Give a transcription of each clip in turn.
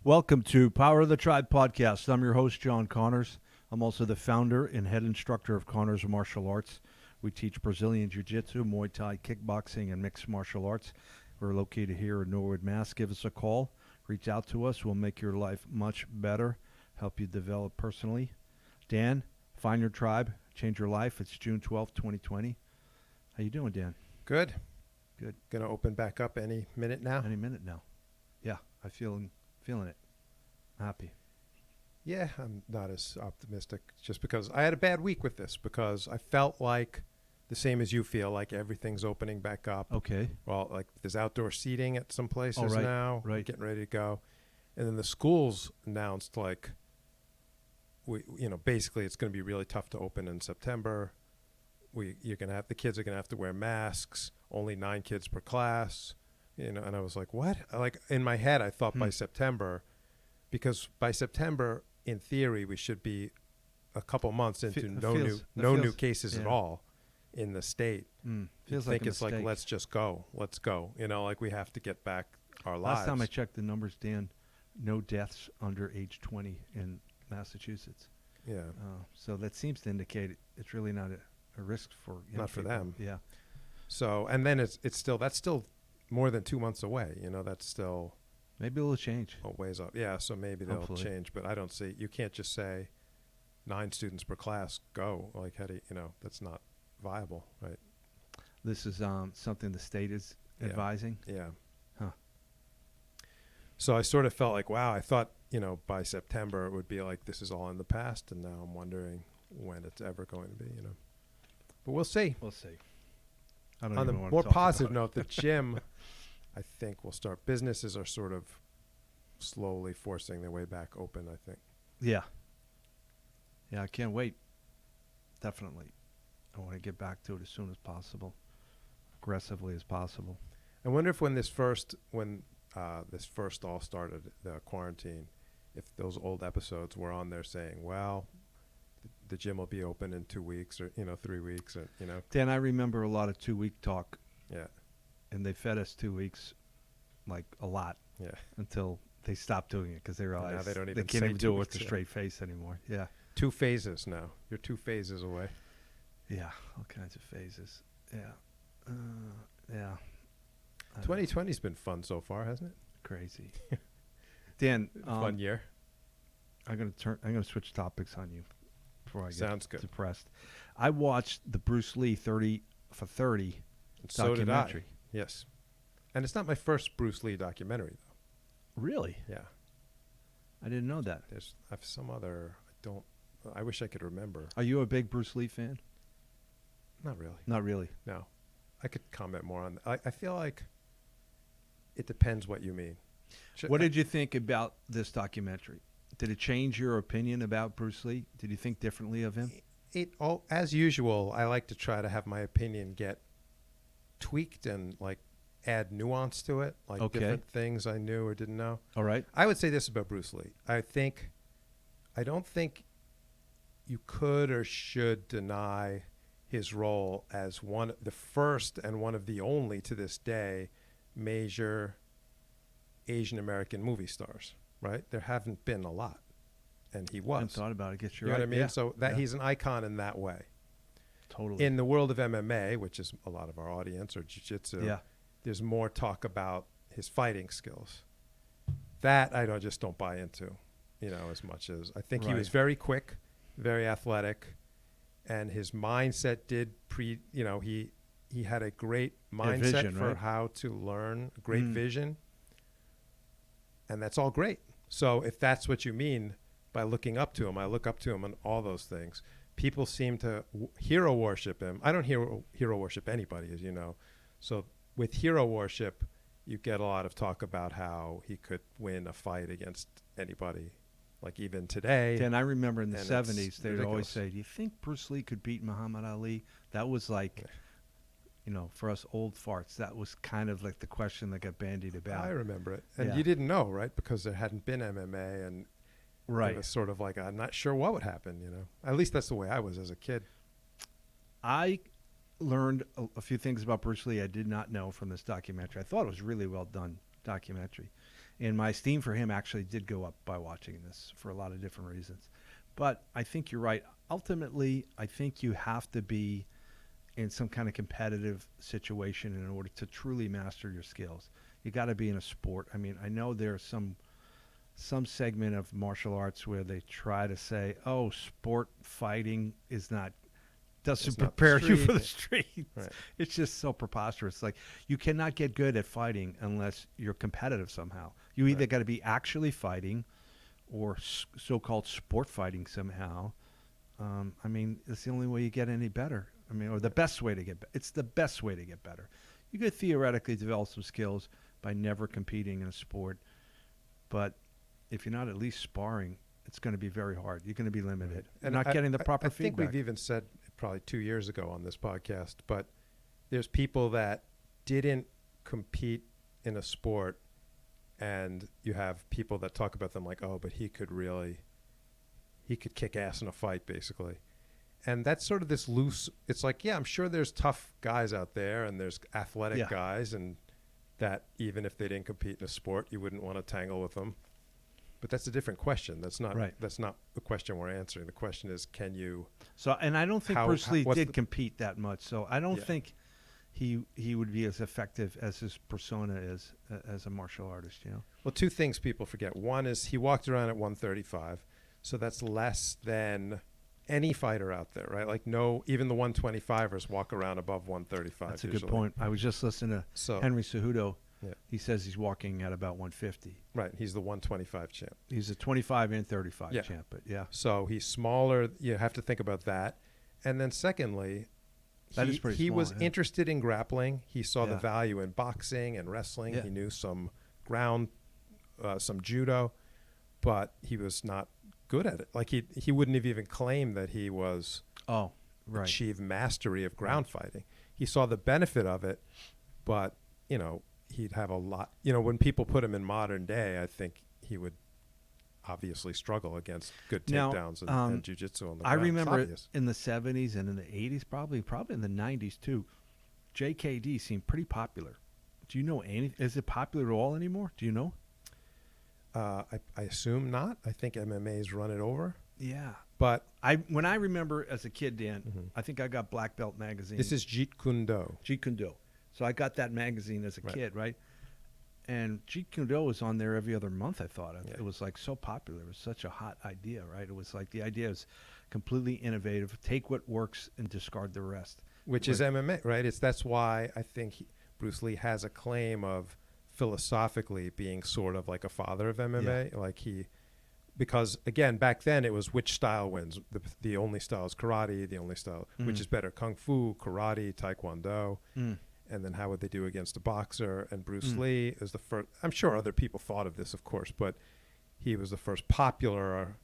Welcome to Power of the Tribe podcast. I'm your host, John Connors. I'm also the founder and head instructor of Connors Martial Arts. We teach Brazilian Jiu-Jitsu, Muay Thai, kickboxing, and mixed martial arts. We're located here in Norwood, Mass. Give us a call. Reach out to us. We'll make your life much better, help you develop personally. Dan, find your tribe, change your life. It's June 12th, 2020. How you doing, Dan? Good. Good. Going to open back up any minute now? Any minute now. Yeah, I'm feeling it. Happy. Yeah, I'm not as optimistic just because I had a bad week with this because I felt like the same as you feel, like everything's opening back up. Okay. Well, like there's outdoor seating at some places right, now. right. Getting ready to go. And then the schools announced like, basically it's going to be really tough to open in September. The kids are going to have to wear masks, only 9 kids per class. And I was like, what? Like in my head, I thought by September, because by September, in theory, we should be a couple months into no new cases at all in the state. Feels think like it's like, let's just go. Let's go. Like we have to get back our lives. Last time I checked the numbers, Dan, no deaths under age 20 in Massachusetts. Yeah. So that seems to indicate it's really not a risk for young not for people. them. Yeah. So, and then that's still more than 2 months away. That's still maybe it'll change a ways up. Yeah. So maybe they'll change, but I don't see. You can't just say 9 students per class go. Like how do that's not viable, right? This is something the state is advising. Yeah. Huh. So I sort of felt like, wow, I thought by September it would be like this is all in the past, and now I'm wondering when it's ever going to be. But we'll see. We'll see. I don't On the even want more to talk positive about note, the gym, I think, will start. Businesses are sort of slowly forcing their way back open, I think. Yeah. Yeah, I can't wait. Definitely. I want to get back to it as soon as possible, aggressively as possible. I wonder if when this first all started, the quarantine, if those old episodes were on there saying, well, the gym will be open in 2 weeks or 3 weeks or Dan, I remember a lot of 2-week talk. Yeah. And they fed us 2 weeks, like a lot. Yeah. Until they stopped doing it because they realized they can't even do it with a straight face anymore. Yeah. 2 phases now. You're 2 phases away. Yeah, all kinds of phases. Yeah. Yeah. 2020's been fun so far, hasn't it? Crazy. Dan, fun year. I'm gonna switch topics on you before I Sounds get good. depressed. I watched the Bruce Lee 30 for 30 so documentary. Did I. Yes. And it's not my first Bruce Lee documentary though. Really? Yeah. I didn't know that. I have some other I wish I could remember. Are you a big Bruce Lee fan? Not really. Not really. No. I could comment more on that. I feel like it depends what you mean. What did you think about this documentary? Did it change your opinion about Bruce Lee? Did you think differently of him? As usual, I like to try to have my opinion get tweaked and like add nuance to it, like different things I knew or didn't know. All right. I would say this about Bruce Lee. I don't think you could or should deny his role as the first and one of the only to this day major Asian American movie stars, right? There haven't been a lot, and he was. I hadn't thought about it. I guess you're right. Know what I mean? Yeah. So he's an icon in that way. Totally. In the world of MMA, which is a lot of our audience, or jiu-jitsu, there's more talk about his fighting skills. That I just don't buy into, as much as I think he was very quick, very athletic, and his mindset did he had a great mindset for how to learn, great vision, and that's all great. So if that's what you mean by looking up to him, I look up to him on all those things. People seem to hero worship him. I don't hero worship anybody, as you know. So with hero worship, you get a lot of talk about how he could win a fight against anybody, like even today. Dan, I remember in the 70s, they would always say, do you think Bruce Lee could beat Muhammad Ali? That was like, for us old farts, that was kind of like the question that got bandied about. I remember it. And you didn't know, right? Because there hadn't been MMA, and it was sort of like, I'm not sure what would happen, At least that's the way I was as a kid. I learned a few things about Bruce Lee I did not know from this documentary. I thought it was really well done documentary. And my esteem for him actually did go up by watching this for a lot of different reasons. But I think you're right. Ultimately, I think you have to be in some kind of competitive situation in order to truly master your skills. You got to be in a sport. I mean, I know there's some segment of martial arts where they try to say, "Oh, sport fighting doesn't prepare you for the streets." Right. It's just so preposterous. Like, you cannot get good at fighting unless you're competitive somehow. You either got to be actually fighting or so-called sport fighting somehow. I mean, it's the only way you get any better. I mean, or the best way to get better. It's the best way to get better. You could theoretically develop some skills by never competing in a sport, but if you're not at least sparring, it's going to be very hard. You're going to be limited. Right. And not getting the proper feedback. I think we've even said probably 2 years ago on this podcast, but there's people that didn't compete in a sport, and you have people that talk about them like, oh, but he could kick ass in a fight, basically. And that's sort of this loose, it's like, yeah, I'm sure there's tough guys out there and there's athletic guys, and that even if they didn't compete in a sport, you wouldn't want to tangle with them. But that's a different question. That's not the question we're answering. The question is, can you? So, and I don't think Bruce Lee did compete that much. So I don't think he would be as effective as his persona is as a martial artist. You know. Well, two things people forget. One is he walked around at 135, so that's less than any fighter out there, right? Like even the 125ers walk around above 135. That's a good point. I was just listening to Henry Cejudo. Yeah. He says he's walking at about 150. Right. He's the 125 champ. He's a 25 and 35 champ, but yeah. So he's smaller. You have to think about that. And then secondly, he was interested in grappling. He saw the value in boxing and wrestling. Yeah. He knew some ground, some judo, but he was not good at it. Like he wouldn't have even claimed that he was achieved mastery of ground fighting. He saw the benefit of it, but, you know, he'd have a lot, you know, when people put him in modern day, I think he would obviously struggle against good takedowns and jiu-jitsu on the ground. I remember in the 70s and in the 80s, probably in the 90s too, JKD seemed pretty popular. Do you know anything? Is it popular at all anymore? Do you know? I assume not. I think MMA's run it over. Yeah. But when I remember as a kid, Dan, I think I got Black Belt magazine. This is Jeet Kune Do. Jeet Kune Do. So I got that magazine as a kid, right? And Jeet Kune Do was on there every other month, I thought. It was like so popular. It was such a hot idea, right? It was like the idea is completely innovative. Take what works and discard the rest. Which is MMA, right? That's why I think Bruce Lee has a claim of philosophically being sort of like a father of MMA. Yeah. Because again, back then it was which style wins. The only style is karate. The only style, which is better, kung fu, karate, taekwondo. And then how would they do against a boxer? And Bruce Lee is the first. I'm sure other people thought of this, of course, but he was the first popular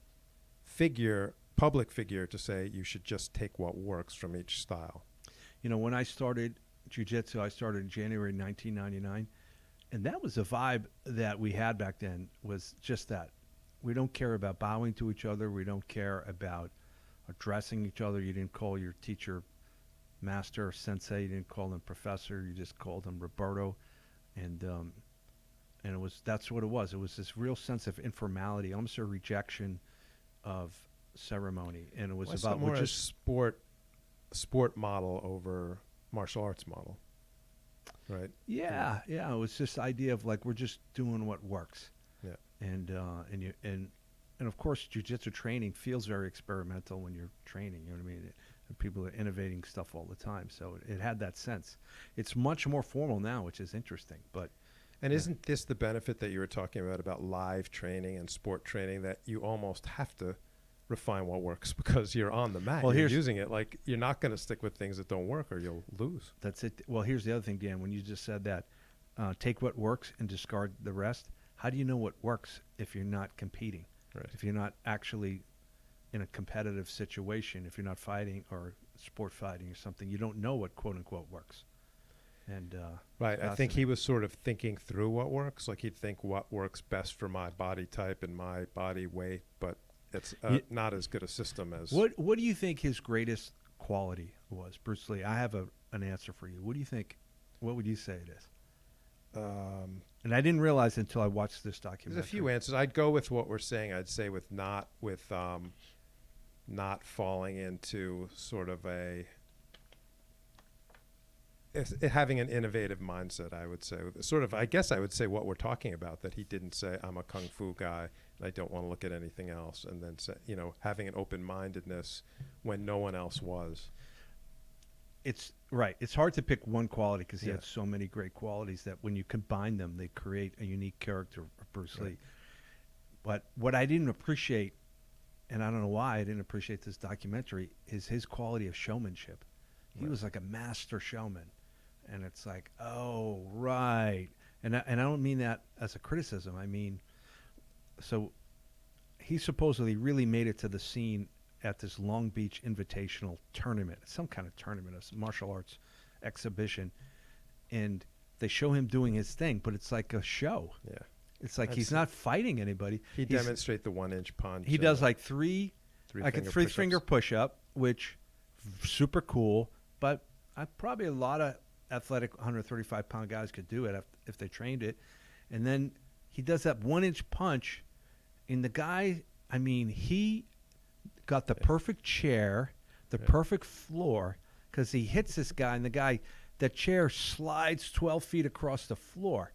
figure, public figure, to say you should just take what works from each style. You know, when I started jiu-jitsu, I started in January 1999, and that was the vibe that we had back then, was just that. We don't care about bowing to each other. We don't care about addressing each other. You didn't call your teacher master or sensei. You didn't call him professor. You just called him Roberto, and that's what it was. It was this real sense of informality, almost a rejection of ceremony, and it was about more just sport model over martial arts model, right? Yeah. It was this idea of like we're just doing what works. Yeah, and of course, jiu-jitsu training feels very experimental when you're training. You know what I mean? And people are innovating stuff all the time, so it had that sense. It's much more formal now, which is interesting. And isn't this the benefit that you were talking about live training and sport training, that you almost have to refine what works because you're on the mat, you're using it. Like, you're not going to stick with things that don't work or you'll lose. That's it. Well, here's the other thing, Dan, when you just said that, take what works and discard the rest. How do you know what works if you're not competing? Right. If you're not actually in a competitive situation, if you're not fighting or sport fighting or something, you don't know what quote unquote works. And right, I think he was sort of thinking through what works. Like, he'd think what works best for my body type and my body weight, but it's not as good a system as. What do you think his greatest quality was, Bruce Lee? I have an answer for you. What do you think? What would you say it is? And I didn't realize until I watched this documentary. There's a few answers. I'd go with what we're saying. I'd say with not falling into sort of having an innovative mindset. I would say I guess I would say what we're talking about, that he didn't say I'm a kung fu guy and I don't want to look at anything else, and then say, having an open-mindedness when no one else was. It's right. It's hard to pick one quality because he had so many great qualities that when you combine them, they create a unique character of Bruce Lee. But what I didn't appreciate, and I don't know why I didn't appreciate this documentary, is his quality of showmanship. He was like a master showman. And it's like, oh, right. And I don't mean that as a criticism. I mean, so he supposedly really made it to the scene at this Long Beach Invitational tournament, some kind of tournament, a martial arts exhibition, and they show him doing his thing, but it's like a show. Yeah, it's like he's not fighting anybody. He demonstrates the 1-inch punch. He does like three finger push up, which super cool. But probably a lot of athletic 135-pound guys could do it if they trained it. And then he does that 1-inch punch, and the guy, I mean, he got the perfect chair, the perfect floor, because he hits this guy, and that chair slides 12 feet across the floor.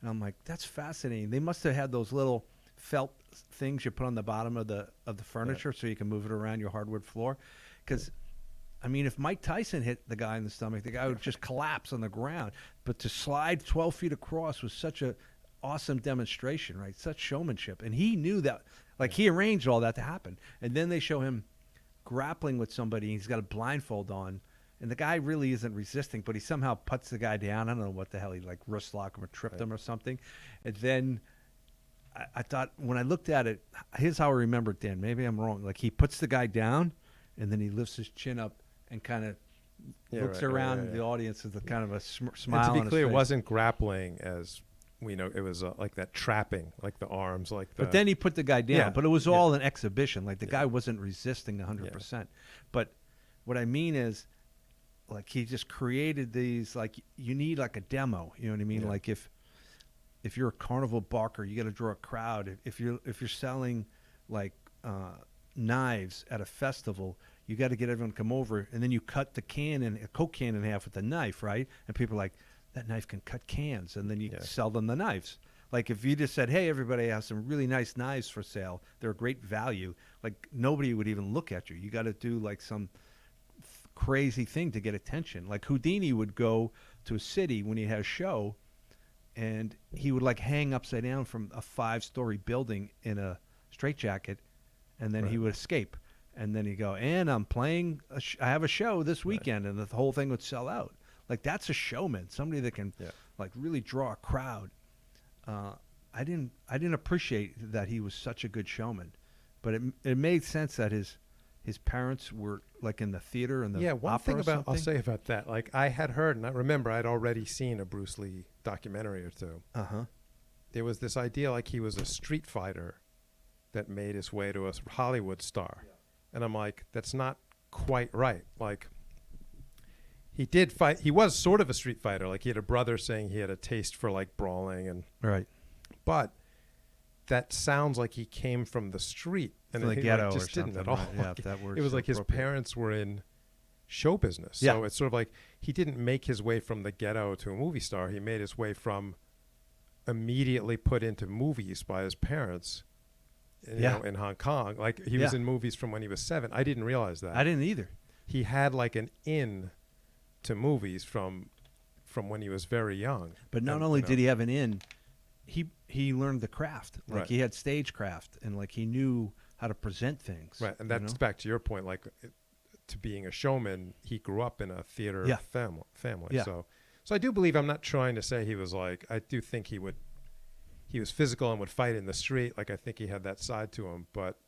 And I'm like, that's fascinating. They must have had those little felt things you put on the bottom of the furniture so you can move it around your hardwood floor. Because, I mean, if Mike Tyson hit the guy in the stomach, the guy would just collapse on the ground. But to slide 12 feet across was such a awesome demonstration, right? Such showmanship. And he knew that. Like, he arranged all that to happen. And then they show him grappling with somebody. He's got a blindfold on. And the guy really isn't resisting, but he somehow puts the guy down. I don't know what the hell. He, like, wrist locked him or tripped him or something. And then I thought, when I looked at it, here's how I remember it, Dan. Maybe I'm wrong. Like, he puts the guy down, and then he lifts his chin up and kind of looks around the audience with a kind of a smile on his face. To be clear, it wasn't grappling as... We know it was like that trapping, like the arms, like the... But then he put the guy down. But it was all an exhibition. Like, the guy wasn't resisting 100%. Yeah. But what I mean is, like, he just created these, like, you need, like, a demo. You know what I mean? Yeah. Like, if you're a carnival barker, you got to draw a crowd. If you're selling, like, knives at a festival, you got to get everyone to come over. And then you cut a Coke can in half with a knife, right? And people are like, that knife can cut cans, and then you sell them the knives. Like, if you just said, hey, everybody has some really nice knives for sale, they're a great value, like, nobody would even look at you. You got to do, like, some crazy thing to get attention. Like, Houdini would go to a city when he had a show, and he would, like, hang upside down from a 5-story building in a straitjacket, and then he would escape. And then he'd go, and I'm playing, I have a show this weekend, and the whole thing would sell out. Like, that's a showman, somebody that can like really draw a crowd. I didn't appreciate that he was such a good showman, but it made sense that his parents were like in the theater and the one thing about I'll say about that, like, I had heard, and I remember I'd already seen a Bruce Lee documentary or two. There was this idea like he was a street fighter that made his way to a Hollywood star, and I'm like, that's not quite right. Like, he did fight. He was sort of a street fighter. Like, he had a brother saying he had a taste for, like, brawling and but that sounds like he came from the street and the ghetto just or didn't something, at all. Right? Yeah, that it was like his parents were in show business, so it's sort of like he didn't make his way from the ghetto to a movie star. He made his way from immediately put into movies by his parents. You know, in Hong Kong, like, he was in movies from when he was 7. I didn't realize that. I didn't either. He had like an in to movies from when he was very young. But not only did he have an in, he learned the craft. Like, he had stage craft, and, like, he knew how to present things. Right, and that's back to your point. Like, to being a showman, he grew up in a theater family. Yeah. So I do believe, I'm not trying to say he was like, I do think he was physical and would fight in the street. Like, I think he had that side to him. But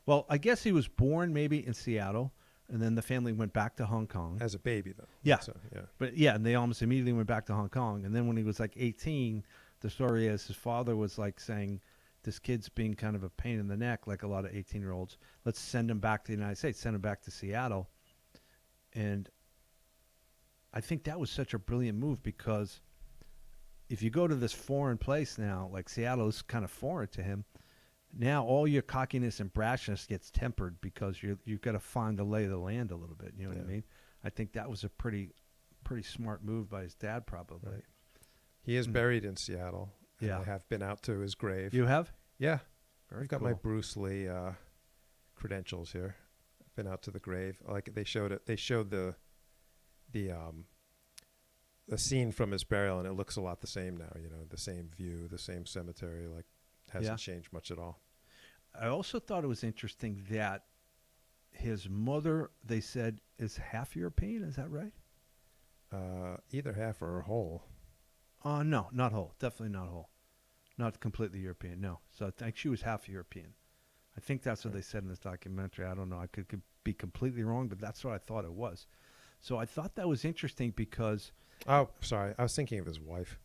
well, I guess he was born maybe in Seattle, and then the family went back to Hong Kong. As a baby, though. Yeah. So, But, and they almost immediately went back to Hong Kong. And then when he was, like, 18, the story is his father was, like, saying, this kid's being kind of a pain in the neck, like a lot of 18-year-olds. Let's send him back to the United States, send him back to Seattle. And I think that was such a brilliant move because if you go to this foreign place now, like Seattle is kind of foreign to him. Now all your cockiness and brashness gets tempered because you've got to find the lay of the land a little bit. You know what I mean? I think that was a pretty smart move by his dad, probably. Right. He is buried in Seattle. Yeah. I have been out to his grave. You have? Yeah. Very I've got cool. my Bruce Lee credentials here. I've been out to the grave. Like they showed it. They showed the scene from his burial, and it looks a lot the same now. You know, the same view, the same cemetery. Like hasn't changed much at all. I also thought it was interesting that his mother, they said, is half European. Is that right? Either half or whole. No, not whole. Definitely not whole. Not completely European, no. So I think she was half European. I think that's what they said in this documentary. I don't know. I could be completely wrong, but that's what I thought it was. So I thought that was interesting because... Oh, sorry. I was thinking of his wife.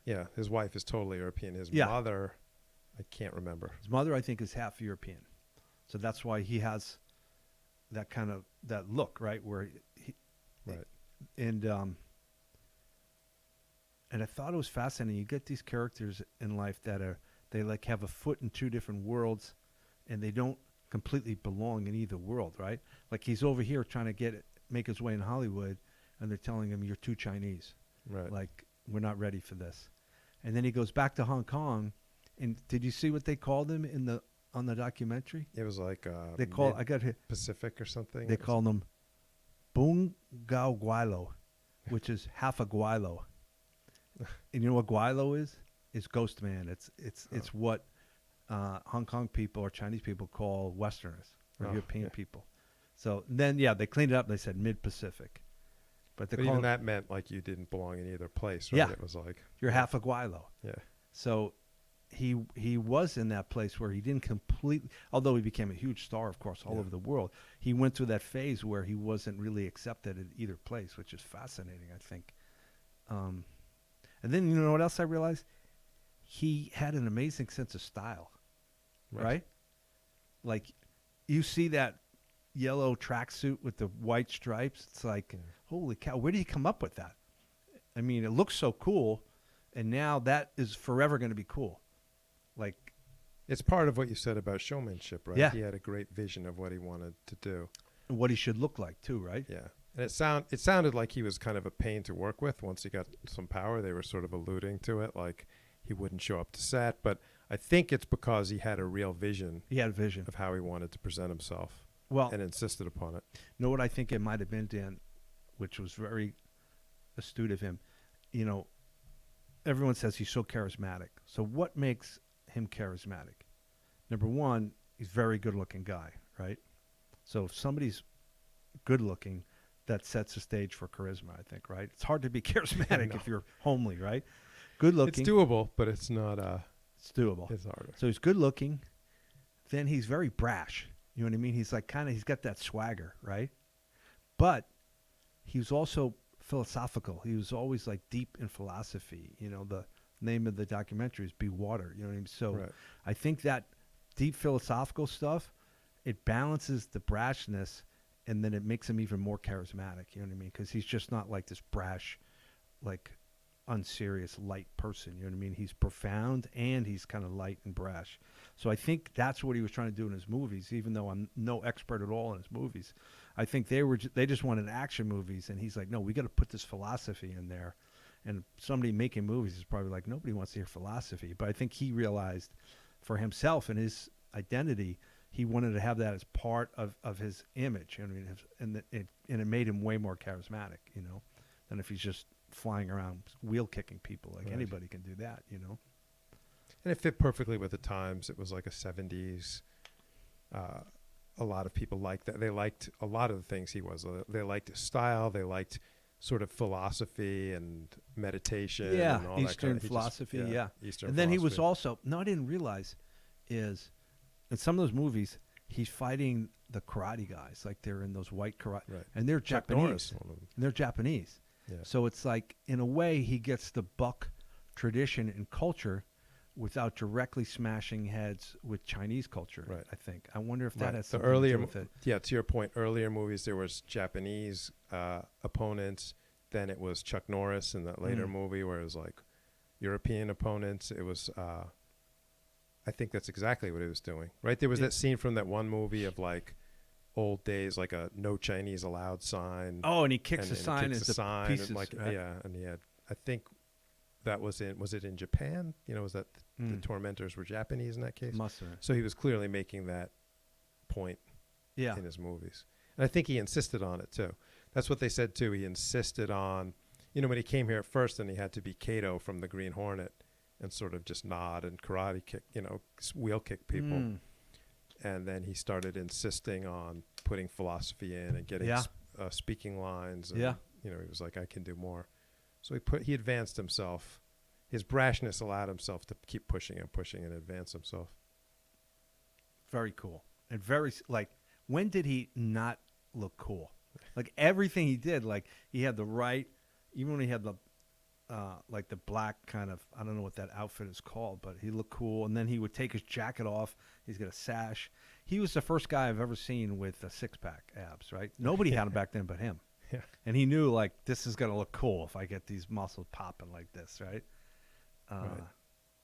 Yeah, his wife is totally European. His mother, I can't remember. His mother, I think, is half European. So that's why he has that kind of, that look, right? Where he... Right. And I thought it was fascinating. You get these characters in life that they like have a foot in two different worlds, and they don't completely belong in either world, right? Like he's over here trying to make his way in Hollywood, and they're telling him, you're too Chinese. Right. Like, we're not ready for this. And then he goes back to Hong Kong, and did you see what they called him on the documentary? It was like Pacific or something. They called him Bung Gao Guilo, which is half a guilo. And you know what guilo is? It's ghost man. It's what Hong Kong people or Chinese people call Westerners or European people. So then, they cleaned it up. They said mid-Pacific. But even that meant like you didn't belong in either place, right? Yeah. It was like... You're half a guilo. Yeah. So he was in that place where he didn't completely... Although he became a huge star, of course, all over the world. He went through that phase where he wasn't really accepted at either place, which is fascinating, I think. And then, you know what else I realized? He had an amazing sense of style, right? Like, you see that yellow tracksuit with the white stripes. It's like, holy cow, where did he come up with that? I mean, it looks so cool, and now that is forever going to be cool. Like, it's part of what you said about showmanship, right? Yeah. He had a great vision of what he wanted to do. And what he should look like, too, right? Yeah. And it sounded like he was kind of a pain to work with once he got some power. They were sort of alluding to it, like he wouldn't show up to set. But I think it's because he had a real vision. He had a vision of how he wanted to present himself. Well, and insisted upon it. You know what I think it might have been, Dan, which was very astute of him. You know, everyone says he's so charismatic. So what makes him charismatic? Number one, he's a very good-looking guy, right? So if somebody's good-looking, that sets the stage for charisma, I think, right? It's hard to be charismatic if you're homely, right? Good-looking. It's doable, but it's not... it's doable. It's harder. So he's good-looking. Then he's very brash. You know what I mean? He's like he's got that swagger, right? But he was also philosophical. He was always like deep in philosophy. You know, the name of the documentary is Be Water. You know what I mean? So I think that deep philosophical stuff, it balances the brashness, and then it makes him even more charismatic. You know what I mean? Because he's just not like this brash, like unserious, light person. You know what I mean? He's profound, and he's kind of light and brash. So I think that's what he was trying to do in his movies, even though I'm no expert at all in his movies. I think they just wanted action movies, and he's like, no, we got to put this philosophy in there. And somebody making movies is probably like, nobody wants to hear philosophy. But I think he realized for himself and his identity, he wanted to have that as part of his image. You know what I mean? And it made him way more charismatic, you know, than if he's just flying around wheel kicking people. Like anybody can do that, you know. And it fit perfectly with the times. It was like a 70s. A lot of people liked that. They liked a lot of the things he was. They liked his style. They liked sort of philosophy and meditation. Yeah, and all Eastern that kind of, philosophy. Eastern And philosophy. then he was also, no, I didn't realize, is in some of those movies, he's fighting the karate guys. Like they're in those white karate. Right. And they're Chuck Japanese. Norris, one of them. And they're Japanese. Yeah. So it's like, in a way, he gets the buck tradition and culture without directly smashing heads with Chinese culture, Right. I think. I wonder if that has The something earlier, to do with it. yeah, to your point, earlier movies, there was Japanese opponents. Then it was Chuck Norris in that later movie where it was like European opponents. It was, I think that's exactly what he was doing, right? There was that scene from that one movie of like old days, like a no Chinese allowed sign. Oh, and he kicks the sign into pieces, and like, right? yeah. And he had, I think that was it in Japan? You know, was that the tormentors were Japanese in that case? Must have. So he was clearly making that point in his movies. And I think he insisted on it too. That's what they said too. He insisted on, you know, when he came here at first and he had to be Kato from the Green Hornet and sort of just nod and karate kick, you know, wheel kick people. And then he started insisting on putting philosophy in and getting speaking lines. And, you know, he was like, I can do more. So he advanced himself. His brashness allowed himself to keep pushing and advance himself. Very cool. And very, like, when did he not look cool? Like, everything he did, like, he had the right, even when he had the, like, the black kind of, I don't know what that outfit is called, but he looked cool. And then he would take his jacket off. He's got a sash. He was the first guy I've ever seen with a six-pack abs, right? Nobody had them back then but him. Yeah. And he knew, like, this is going to look cool if I get these muscles popping like this, right? Right.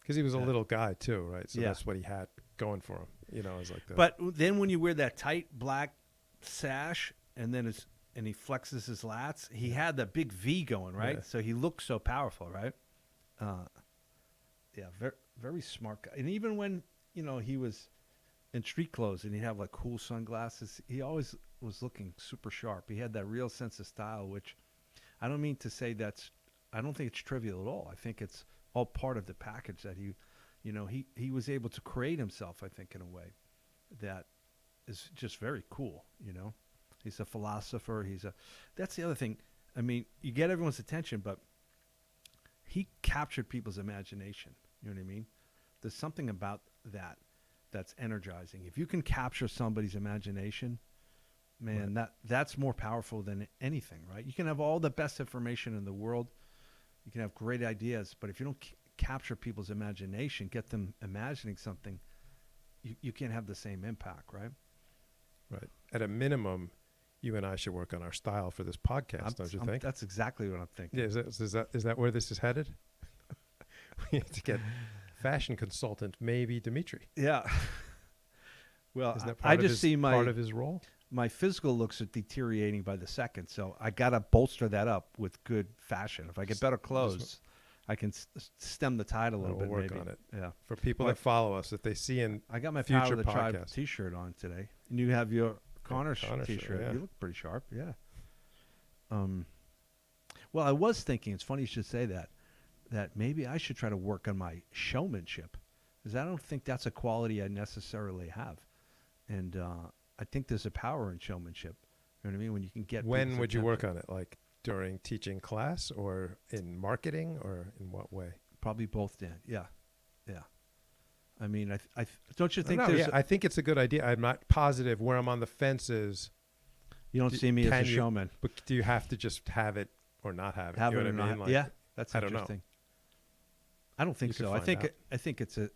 Because he was a little guy, too, right? So that's what he had going for him. You know, it was like that. But then when you wear that tight black sash and then he flexes his lats, he had that big V going, right? Yeah. So he looked so powerful, right? Yeah, very, very smart guy. And even when, you know, he was in street clothes and he'd have, like, cool sunglasses, he always was looking super sharp. He had that real sense of style, which I don't mean to say I don't think it's trivial at all. I think it's all part of the package that he was able to create himself, I think, in a way that is just very cool, you know. He's a philosopher. That's the other thing. I mean, you get everyone's attention, but he captured people's imagination. You know what I mean? There's something about that that's energizing. If you can capture somebody's imagination, man, that's more powerful than anything, right? You can have all the best information in the world. You can have great ideas, but if you don't capture people's imagination, get them imagining something, you can't have the same impact, right? Right. At a minimum, you and I should work on our style for this podcast, don't you think? That's exactly what I'm thinking. Yeah, is that where this is headed? We need to get fashion consultant, maybe Dimitri. Yeah. Well, isn't that I just see part of his role? My physical looks are deteriorating by the second, so I got to bolster that up with good fashion. If I get better clothes, I can stem the tide a little bit. We'll work maybe. on it. Yeah. For people that follow us, if they see I got my future Power of the Tribe podcast. T-shirt on today, and you have your Connors T-shirt. Yeah. You look pretty sharp. Yeah. Well, I was thinking. It's funny you should say that. That maybe I should try to work on my showmanship, because I don't think that's a quality I necessarily have, and I think there's a power in showmanship. You know what I mean? When you can get. When would you work on it? Like during teaching class, or in marketing, or in what way? Probably both, Dan. Yeah. I mean, I don't you think? I think it's a good idea. I'm not positive. Where I'm on the fence is. You don't see me as a showman. But do you have to just have it or not have it? Have you know it or what I mean? not? Like, yeah, that's I don't interesting. know. I don't think so. I think it's a.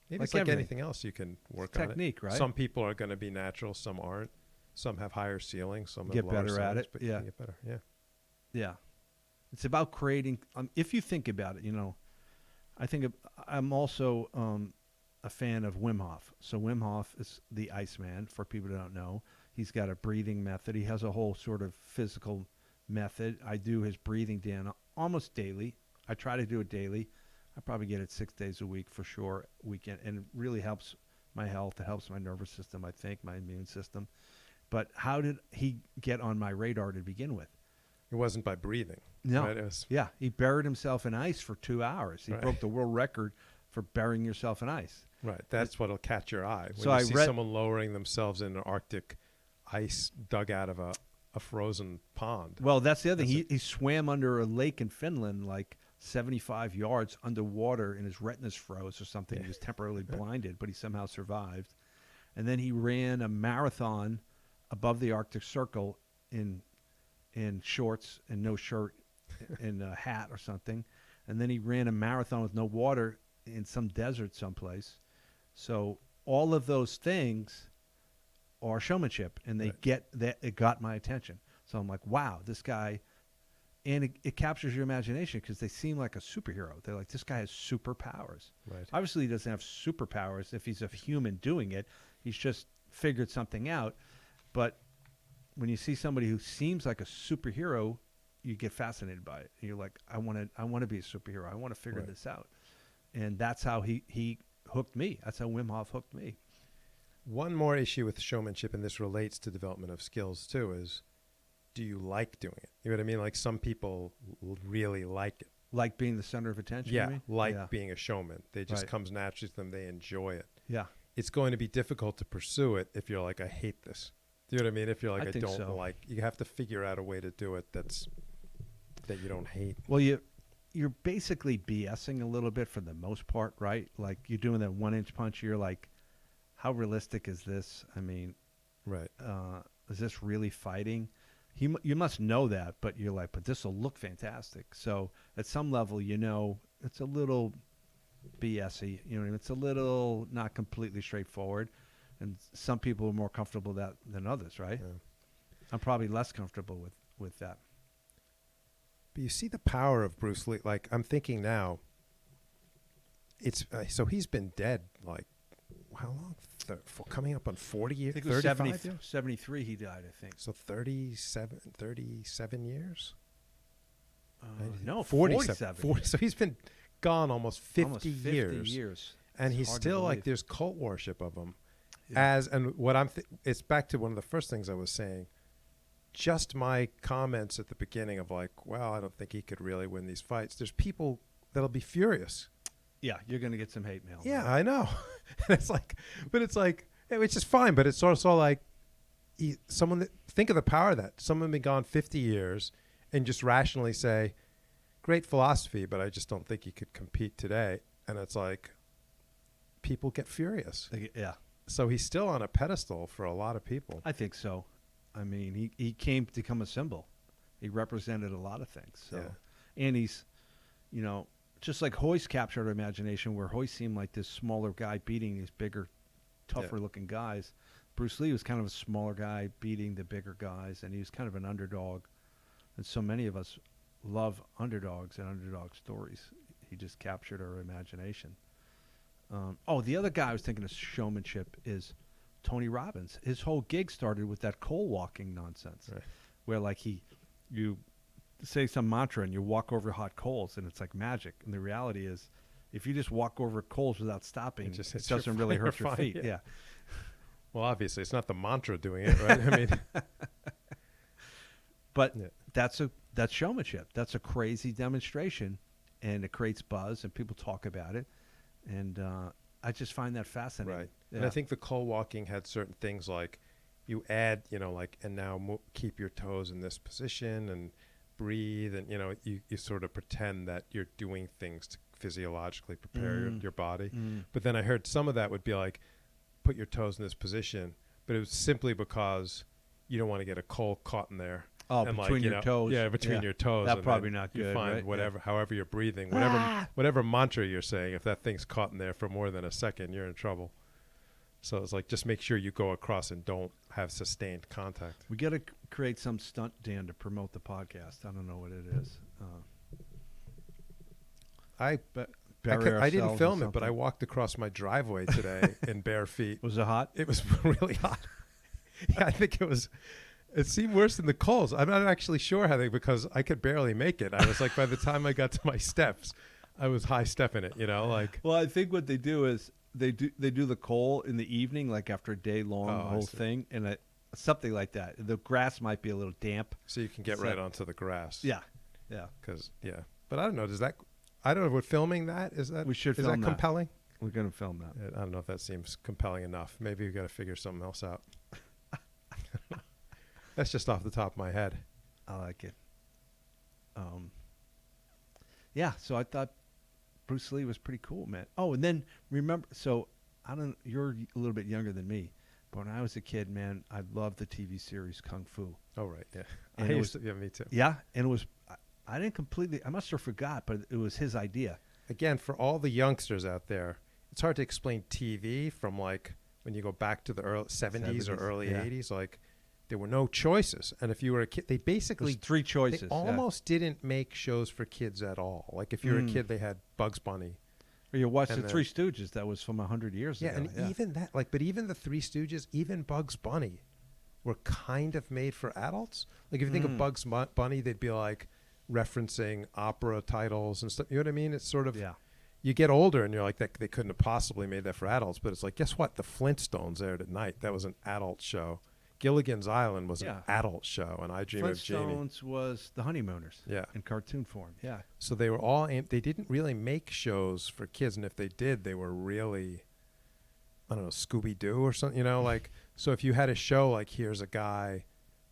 Maybe it's like anything else you can work on. Technique, right? Some people are going to be natural. Some aren't. Some have higher ceilings. Some get have lower better ceilings, at it. But Yeah. you can get better. Yeah. Yeah. It's about creating. If you think about it, you know, I'm also a fan of Wim Hof. So Wim Hof is the Iceman. For people who don't know, he's got a breathing method. He has a whole sort of physical method. I do his breathing, Dan, almost daily. I try to do it daily. I probably get it 6 days a week for sure, weekend, and it really helps my health. It helps my nervous system, I think, my immune system. But how did he get on my radar to begin with? It wasn't by breathing. No. Right? Yeah, he buried himself in ice for 2 hours. He broke the world record for burying yourself in ice. Right. That's what'll catch your eye. When so you see someone lowering themselves in an Arctic ice dug out of a frozen pond. Well, that's the other thing. He swam under a lake in Finland, like 75 yards underwater, and his retinas froze or something. He was temporarily blinded, but he somehow survived. And then he ran a marathon above the Arctic Circle in shorts and no shirt and a hat or something. And then he ran a marathon with no water in some desert someplace. So all of those things are showmanship, and they get that. It got my attention. So I'm like, wow, this guy And it captures your imagination because they seem like a superhero. They're like, this guy has superpowers. Right. Obviously, he doesn't have superpowers if he's a human doing it. He's just figured something out. But when you see somebody who seems like a superhero, you get fascinated by it. And you're like, I want to be a superhero. I want to figure this out. And that's how he hooked me. That's how Wim Hof hooked me. One more issue with showmanship, and this relates to development of skills too, is do you like doing it? You know what I mean? Like some people really like it. Like being the center of attention? Yeah, you mean? like being a showman. They just Right. comes naturally to them. They enjoy it. Yeah. It's going to be difficult to pursue it if you're like, I hate this. Do you know what I mean? If you're like, I I think don't so. like, you have to figure out a way to do it that you don't hate. Well, you're basically BSing a little bit for the most part, right? Like you're doing that 1-inch punch. You're like, how realistic is this? I mean, Right. Is this really fighting? You must know that, but you're like, but this will look fantastic. So at some level, it's a little BS-y. You know, it's a little not completely straightforward. And some people are more comfortable than others, right? Yeah. I'm probably less comfortable with that. But you see the power of Bruce Lee. Like I'm thinking now, it's so he's been dead like how long? For coming up on 40 years. I think it was 35 years? 73 he died, I think. So 37 years. No, 47. 47. So he's been gone almost 50, Almost 50 years. And It's he's hard to still like believe. there's cult worship of him. Yeah. And what it's back to one of the first things I was saying. Just my comments at the beginning of like, well, I don't think he could really win these fights. There's people that'll be furious. Yeah, you're going to get some hate mail. Yeah, I know. It's like, which is fine. But it's also like, think of the power of that. Someone been gone 50 years and just rationally say, great philosophy, but I just don't think he could compete today. And it's like, people get furious. Yeah. So he's still on a pedestal for a lot of people. I think so. I mean, he came to become a symbol. He represented a lot of things. So, and he's, just like Hoist captured our imagination, where Hoist seemed like this smaller guy beating these bigger, tougher-looking guys. Bruce Lee was kind of a smaller guy beating the bigger guys, and he was kind of an underdog. And so many of us love underdogs and underdog stories. He just captured our imagination. The other guy I was thinking of showmanship is Tony Robbins. His whole gig started with that coal walking nonsense, where like you say some mantra and you walk over hot coals and it's like magic. And the reality is, if you just walk over coals without stopping, it doesn't really hurt your feet. Yeah. Well, obviously, it's not the mantra doing it, right? I mean, but that's showmanship. That's a crazy demonstration, and it creates buzz, and people talk about it. And I just find that fascinating. Right. Yeah. And I think the coal walking had certain things like you add, like, and now keep your toes in this position and breathe. And, you sort of pretend that you're doing things to physiologically prepare your body. But then I heard some of that would be like, put your toes in this position. But it was simply because you don't want to get a coal caught in there. Oh, and between your toes. Yeah, between your toes. That's and probably not good, You find right? however you're breathing, whatever mantra you're saying, if that thing's caught in there for more than a second, you're in trouble. So it's like, just make sure you go across and don't have sustained contact. We got to create some stunt, Dan, to promote the podcast. I don't know what it is. I didn't film it, but I walked across my driveway today in bare feet. Was it hot? It was really hot. Yeah, I think it was. It seemed worse than the coals. I'm not actually sure how because I could barely make it. I was like, by the time I got to my steps, I was high stepping it, like. Well, I think what they do is they do the coal in the evening, like after a day long, the whole thing, and something like that. The grass might be a little damp. So you can get right onto the grass. Yeah. But I don't know. I don't know. What filming that is that? We should is film that compelling? We're going to film that. I don't know if that seems compelling enough. Maybe we've got to figure something else out. That's just off the top of my head. I like it. Yeah, so I thought Bruce Lee was pretty cool, man. Oh, and then remember, you're a little bit younger than me, but when I was a kid, man, I loved the TV series Kung Fu. Oh, right, yeah. And me too. Yeah, and it was, I must have forgot, but it was his idea. Again, for all the youngsters out there, it's hard to explain TV from like when you go back to the early 70s or early 80s, like there were no choices. And if you were a kid, they basically... There's 3 choices. They almost didn't make shows for kids at all. Like if you're a kid, they had Bugs Bunny. Or you watched the Three Stooges. That was from 100 years ago. And even that, like, but even the Three Stooges, even Bugs Bunny were kind of made for adults. Like if you think of Bugs Bunny, they'd be like referencing opera titles and stuff. You know what I mean? It's sort of... Yeah. You get older and you're like, that they couldn't have possibly made that for adults. But it's like, guess what? The Flintstones aired at night. That was an adult show. Gilligan's Island was an adult show, and I Dream of Jeannie. Flintstones was the Honeymooners. Yeah. In cartoon form. Yeah. So they were all they didn't really make shows for kids, and if they did, they were really, I don't know, Scooby-Doo or something, you know, like, so if you had a show like, here's a guy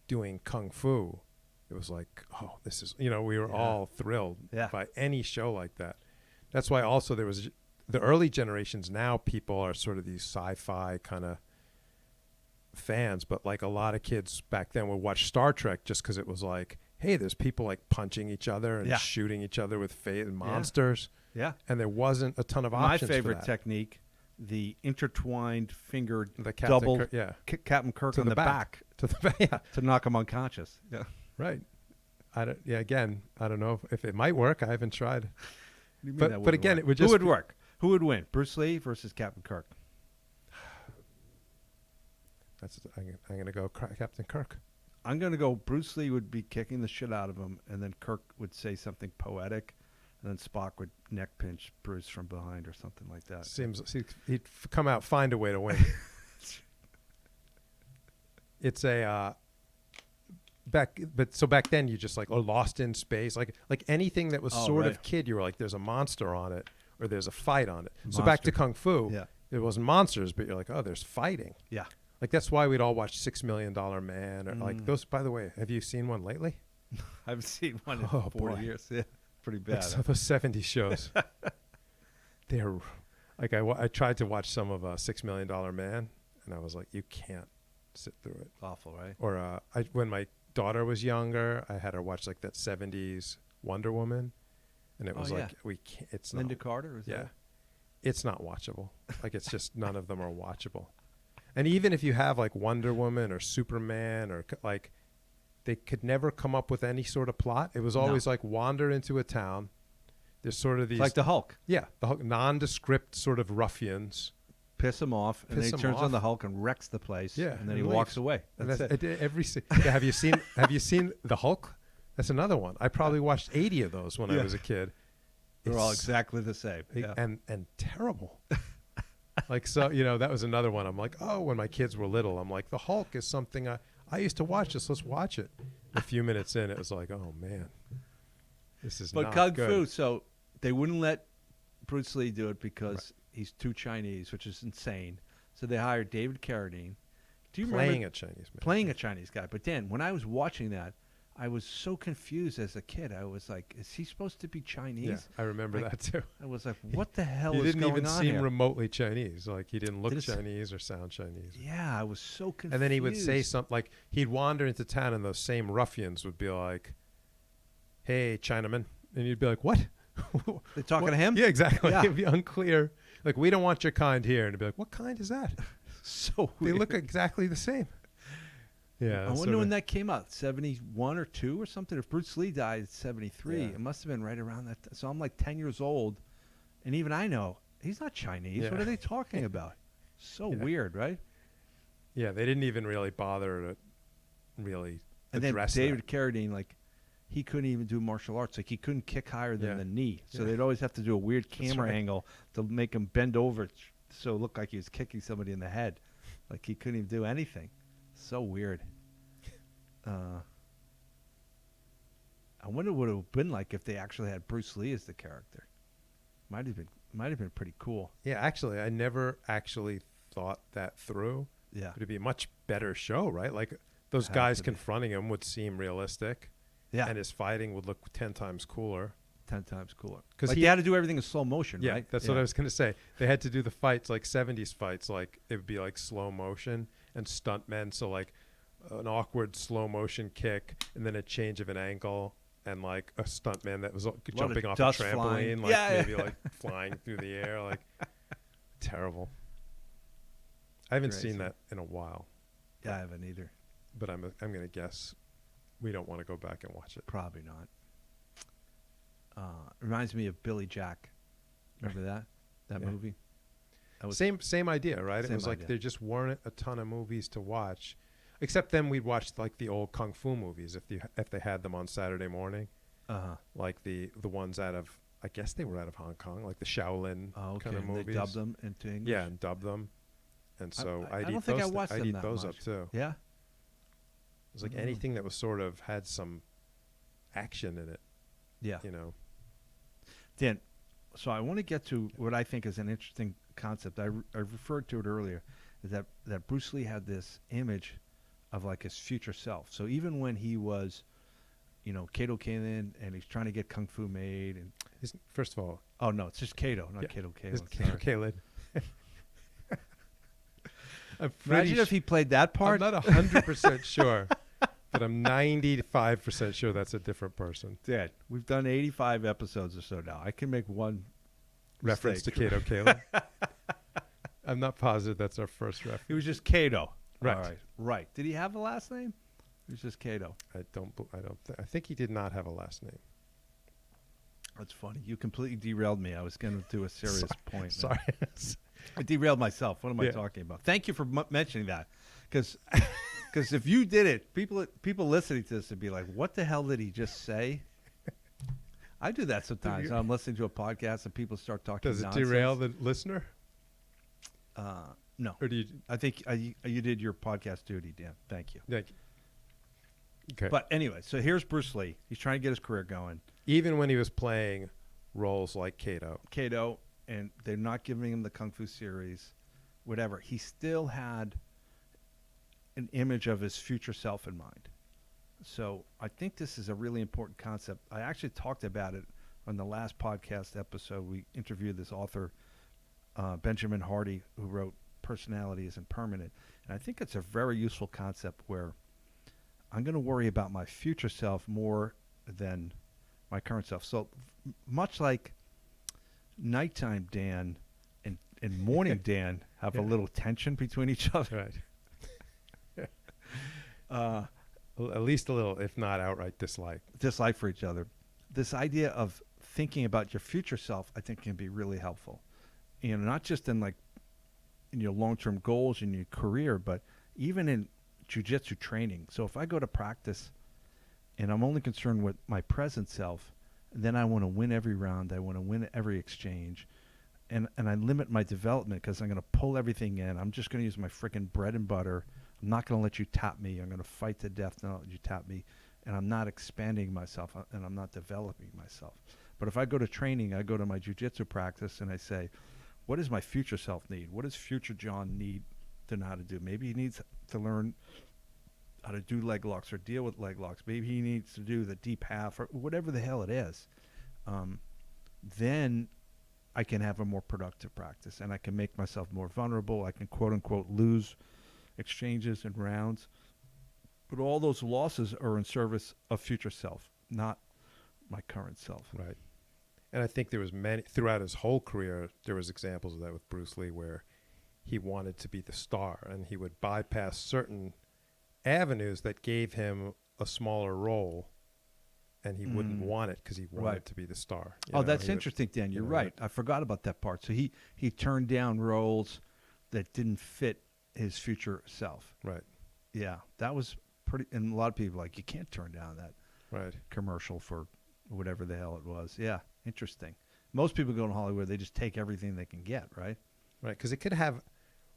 doing Kung Fu, it was like, oh, this is, you know, we were all thrilled by any show like that. That's why also there was the early generations. Now people are sort of these sci-fi kind of fans, but like a lot of kids back then would watch Star Trek just because it was like, hey, there's people like punching each other and shooting each other with monsters. Yeah. And there wasn't a ton of options. My favorite technique, the intertwined finger Captain double Kirk, Captain Kirk on the back. To the back. To knock him unconscious. Yeah. Right. Again, I don't know if it might work. I haven't tried. But again, it would just... Who would work? Who would win? Bruce Lee versus Captain Kirk? I'm going to go Captain Kirk. I'm going to go Bruce Lee would be kicking the shit out of him, and then Kirk would say something poetic, and then Spock would neck pinch Bruce from behind or something like that. He'd come out, find a way to win. It's a... back then you just like Lost in Space, like anything that was sort of kid, you were like, there's a monster on it or there's a fight on it. So back to Kung Fu, it wasn't monsters, but you're like, oh, there's fighting. Yeah. Like that's why we'd all watch $6 Million Man or like those. By the way, have you seen one lately? I've seen one in 4 years. Yeah, pretty bad. Like, so those 70s shows, they're like, I tried to watch some of $6 Million Man, and I was like, you can't sit through it. Awful, right? Or when my daughter was younger, I had her watch like that 70s Wonder Woman, and it was like, we can't. It's Linda not, Carter. It's not watchable. Like it's just none of them are watchable. And even if you have like Wonder Woman or Superman or like, they could never come up with any sort of plot. It was always like wander into a town. There's sort of these like the Hulk. Yeah, the Hulk, nondescript sort of ruffians. Piss him off, and then he turns on the Hulk and wrecks the place. Yeah, and then he walks away. That's it. Have you seen the Hulk? That's another one. I probably watched 80 of those when I was a kid. They're all exactly the same. And terrible. Like, so, you know, that was another one. I'm like, oh, when my kids were little, I'm like, the Hulk is something I used to watch this. Let's watch it. A few minutes in, it was like, oh man, this is not Kung good. Fu, so they wouldn't let Bruce Lee do it because he's too Chinese, which is insane. So they hired David Carradine. Do you remember a Chinese man? Playing a Chinese guy. But Dan, when I was watching that, I was so confused as a kid. I was like, is he supposed to be Chinese? Yeah, I remember that too. I was like, what the hell is going on here? He didn't even seem here? remotely Chinese. Like he didn't look Chinese or sound Chinese. Yeah, I was so confused. And then he would say something like, he'd wander into town and those same ruffians would be like, hey, Chinaman. And you'd be like, what? They're talking to him? Yeah, exactly. Yeah. It'd be unclear. Like, we don't want your kind here. And it'd be like, what kind is that? So weird. They look exactly the same. Yeah. I wonder when that came out, 71 or 2 or something. If Bruce Lee died in 73, it must have been right around that. So I'm like 10 years old, and even I know he's not Chinese. What are they talking about? So weird, right? Yeah, they didn't even really bother to really address that. And then David Carradine, like, he couldn't even do martial arts. Like, he couldn't kick higher than the knee. So they'd always have to do a weird camera angle to make him bend over so it looked like he was kicking somebody in the head. Like, he couldn't even do anything. So weird. I wonder what it would have been like if they actually had Bruce Lee as the character. Might have been pretty cool. Yeah, actually, I never actually thought that through. Yeah, it'd be a much better show, right? Like those guys confronting him would seem realistic. Yeah, and his fighting would look 10 times cooler. 10 times cooler. Because he had to do everything in slow motion, right? That's what I was going to say. They had to do the fights like 70s fights, like it would be like slow motion and stuntmen. So like an awkward slow motion kick and then a change of an angle and like a stuntman that was jumping off a trampoline, maybe like flying through the air, like terrible. I haven't seen that in a while. Yeah, I haven't either. but I'm going to guess we don't want to go back and watch it. Probably not. Reminds me of Billy Jack. Remember that movie? That was same idea, right? It was like idea. there just weren't a ton of movies to watch, except then we'd watch like the old kung fu movies if they had them on Saturday morning. Like the ones out of, I guess they were out of Hong Kong, like the Shaolin kind of movies. They dubbed them into English. Yeah, and dubbed them. And so I don't think I watched them that those much. up too. Yeah. It was like anything that was sort of had some action in it. Yeah. You know. Dan, so I want to get to what I think is an interesting concept. I referred to it earlier, is that Bruce Lee had this image of like his future self. So even when he was, Kato Kalin, and he's trying to get Kung Fu made, and first of all, oh no, it's just Kato, not Kato Kalin. It's Kato Kalin. Imagine if he played that part. I'm not 100% sure, but I'm 95% sure that's a different person. Dad, we've done 85 episodes or so now. I can make one reference mistake. To Kato Kalin. I'm not positive that's our first reference. He was just Kato. Right. All right. Did he have a last name? He was just Kato. I think he did not have a last name. That's funny. You completely derailed me. I was going to do a serious point. Sorry. I derailed myself. What am I talking about? Thank you for mentioning that. Because if you did it, people listening to this would be like, what the hell did he just say? I do that sometimes. I'm listening to a podcast and people start talking nonsense. Does it derail the listener? No. Or do you? I think you did your podcast duty, Dan. Thank you. Thank you. Okay. But anyway, so here's Bruce Lee. He's trying to get his career going. Even when he was playing roles like Kato, and they're not giving him the Kung Fu series, whatever, he still had an image of his future self in mind. So I think this is a really important concept. I actually talked about it on the last podcast episode. We interviewed this author, Benjamin Hardy, who wrote Personality Isn't Permanent. And I think it's a very useful concept where I'm going to worry about my future self more than my current self. So much like nighttime Dan and morning Dan have a little tension between each other. Right. At least a little, if not outright dislike. Dislike for each other. This idea of thinking about your future self, I think, can be really helpful. Not just in your long-term goals in your career, but even in jiu-jitsu training. So if I go to practice and I'm only concerned with my present self, then I want to win every round. I want to win every exchange. And I limit my development because I'm going to pull everything in. I'm just going to use my freaking bread and butter. I'm not going to let you tap me. I'm going to fight to death, not let you tap me. And I'm not expanding myself, and I'm not developing myself. But if I go to training, I go to my jiu-jitsu practice, and I say, what does my future self need? What does future John need to know how to do? Maybe he needs to learn how to do leg locks or deal with leg locks. Maybe he needs to do the deep half or whatever the hell it is. Then I can have a more productive practice, and I can make myself more vulnerable. I can, quote unquote, lose exchanges and rounds. But all those losses are in service of future self, not my current self. Right. And I think there was many throughout his whole career, there was examples of that with Bruce Lee where he wanted to be the star and he would bypass certain avenues that gave him a smaller role, and he wouldn't want it because he wanted to be the star. That's interesting, Dan. You're right. I forgot about that part. So he turned down roles that didn't fit his future self. Right. Yeah, that was pretty. And a lot of people are like, you can't turn down that commercial for whatever the hell it was. Yeah, interesting. Most people go to Hollywood, they just take everything they can get, right? Right, because it could have,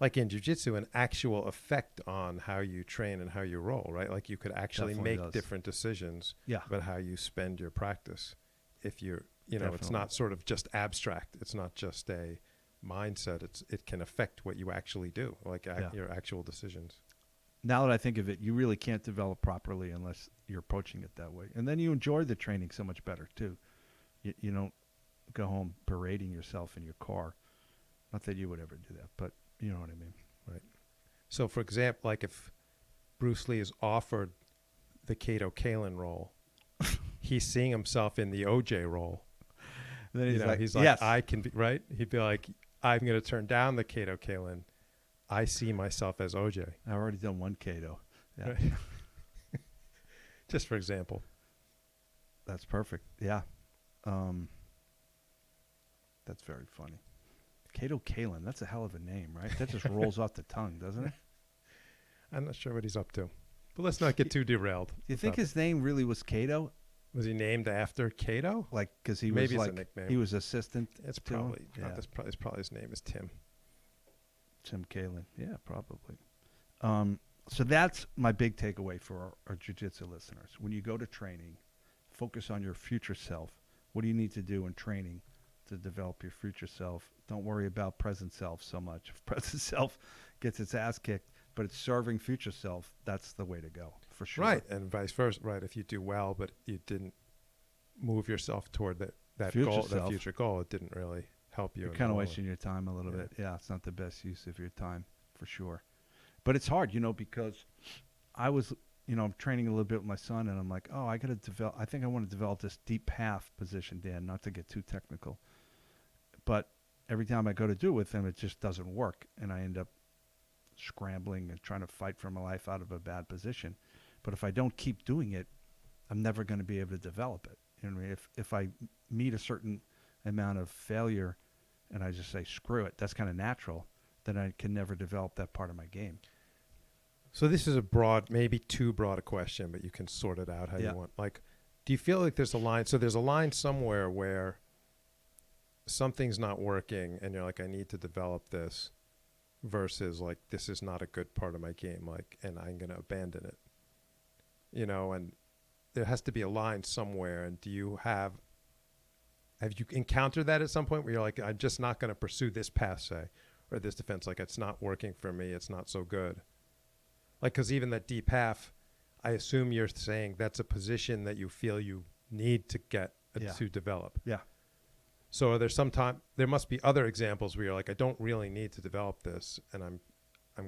like in jiu-jitsu, an actual effect on how you train and how you roll, right? Like you could actually make different decisions about how you spend your practice. If you're, it's not sort of just abstract. It's not just a mindset. It can affect what you actually do, like your actual decisions. Now that I think of it, you really can't develop properly unless you're approaching it that way. And then you enjoy the training so much better, too. You don't go home berating yourself in your car. Not that you would ever do that, but you know what I mean. Right. So, for example, like if Bruce Lee is offered the Kato Kalin role, he's seeing himself in the OJ role. And then he's like, I can be, right? He'd be like, I'm going to turn down the Kato Kalin. I see myself as OJ. I've already done one Kato. Yeah. Right? Just for example. That's perfect. Yeah. That's very funny. Kato Kalin, that's a hell of a name, right? That just rolls off the tongue, doesn't it? I'm not sure what he's up to. But let's not get too derailed. Do you think his name really was Kato? Was he named after Kato? Like, because he Maybe was it's a nickname. he was assistant. It's to him? probably not. That's probably his name is Tim. Tim Kalin. Yeah, probably. So that's my big takeaway for our jiu-jitsu listeners. When you go to training, focus on your future self. What do you need to do in training to develop your future self? Don't worry about present self so much. If present self gets its ass kicked, but it's serving future self, that's the way to go, for sure. Right, and vice versa. Right, if you do well, but you didn't move yourself toward that goal, that future goal, it didn't really help you. You're kind of wasting your time a little bit. Yeah, it's not the best use of your time, for sure. But it's hard, because I was, training a little bit with my son, and I'm like, oh, I think I want to develop this deep half position, Dan, not to get too technical. But every time I go to do it with him, it just doesn't work, and I end up scrambling and trying to fight for my life out of a bad position. But if I don't keep doing it, I'm never going to be able to develop it. You know what I mean? If I meet a certain amount of failure and I just say, screw it, that's kind of natural, then I can never develop that part of my game. So this is maybe too broad a question, but you can sort it out how you want. Like, do you feel like there's a line? So there's a line somewhere where something's not working and you're like, I need to develop this, versus like, this is not a good part of my game, like, and I'm going to abandon it, and there has to be a line somewhere. And have you encountered that at some point where you're like, I'm just not going to pursue this path, say, or this defense, like, it's not working for me, it's not so good? Like, because even that deep half, I assume you're saying that's a position that you feel you need to get to develop. Yeah. So are there must be other examples where you're like, I don't really need to develop this, and I'm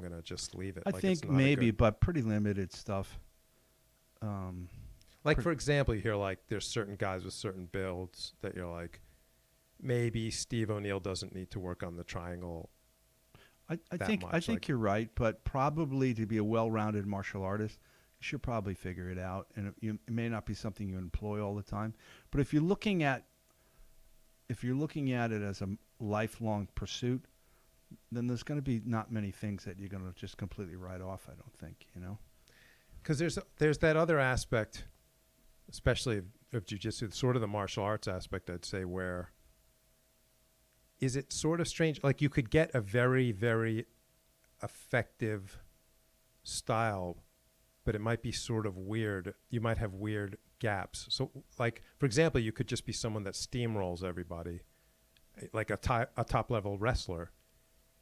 going to just leave it. I think maybe, but pretty limited stuff. For example, you hear like there's certain guys with certain builds that you're like, maybe Steve O'Neill doesn't need to work on the triangle. I think you're right, but probably to be a well-rounded martial artist, you should probably figure it out, and it may not be something you employ all the time. But if you're looking at it as a lifelong pursuit, then there's going to be not many things that you're going to just completely write off, I don't think, Because there's that other aspect, especially of jiu-jitsu, sort of the martial arts aspect, I'd say, where is it sort of strange? Like, you could get a very, very effective style, but it might be sort of weird. You might have weird gaps. So, like, for example, you could just be someone that steamrolls everybody, like a top-level wrestler.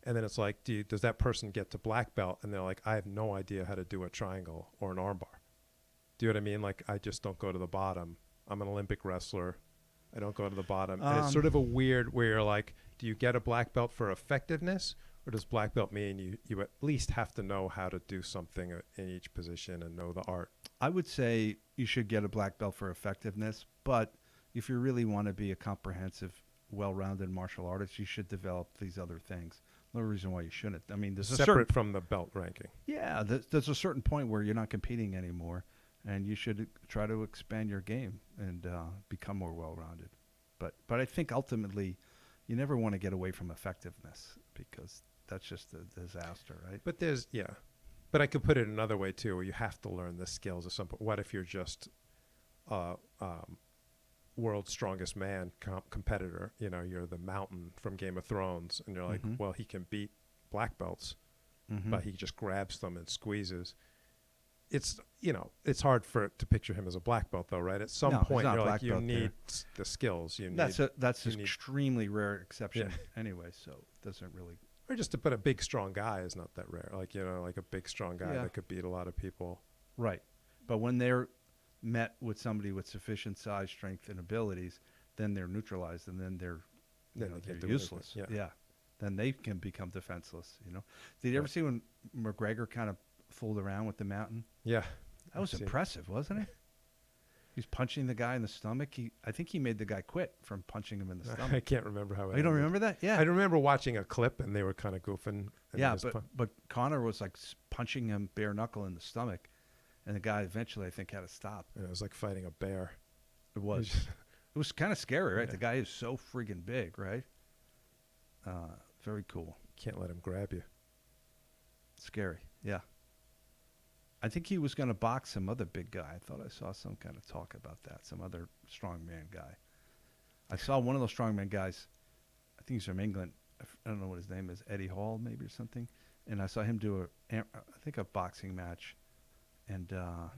And then it's like, does that person get to black belt? And they're like, I have no idea how to do a triangle or an armbar. Do you know what I mean? Like, I just don't go to the bottom. I'm an Olympic wrestler. I don't go to the bottom. And it's sort of a weird where you're like, do you get a black belt for effectiveness, or does black belt mean you at least have to know how to do something in each position and know the art? I would say you should get a black belt for effectiveness, but if you really want to be a comprehensive, well-rounded martial artist, you should develop these other things. No reason why you shouldn't. I mean, there's separate from the belt ranking. Yeah, there's a certain point where you're not competing anymore, and you should try to expand your game and become more well-rounded. But I think ultimately, you never want to get away from effectiveness, because that's just a disaster, right? But but I could put it another way too, where you have to learn the skills of some. What if you're just world's strongest man competitor? You're the Mountain from Game of Thrones, and you're like, well, he can beat black belts, but he just grabs them and squeezes. It's it's hard to picture him as a black belt, though, right? At some point, you're like, you need the skills. That's an extremely rare exception anyway. So it doesn't really. Or just to put a big strong guy is not that rare. Like like a big strong guy that could beat a lot of people. Right, but when they're met with somebody with sufficient size, strength, and abilities, then they're neutralized, and then they're useless. Yeah, then they can become defenseless. Did you ever see when McGregor kind of fooled around with the Mountain? Yeah, that was impressive, wasn't it? He's punching the guy in the stomach. I think he made the guy quit from punching him in the stomach. I can't remember how. You don't remember that? Yeah, I remember watching a clip and they were kind of goofing. Yeah, but Connor was like punching him bare knuckle in the stomach, And the guy eventually, I think, had to stop. And it was like fighting a bear. It was. It was kind of scary, right? Yeah. The guy is so friggin' big, right? Very cool. Can't let him grab you. Scary, yeah. I think he was going to box some other big guy. I thought I saw some kind of talk about that, some other strongman guy. I saw one of those strongman guys, I think he's from England. I don't know what his name is, Eddie Hall maybe or something. And I saw him do I think a boxing match. And I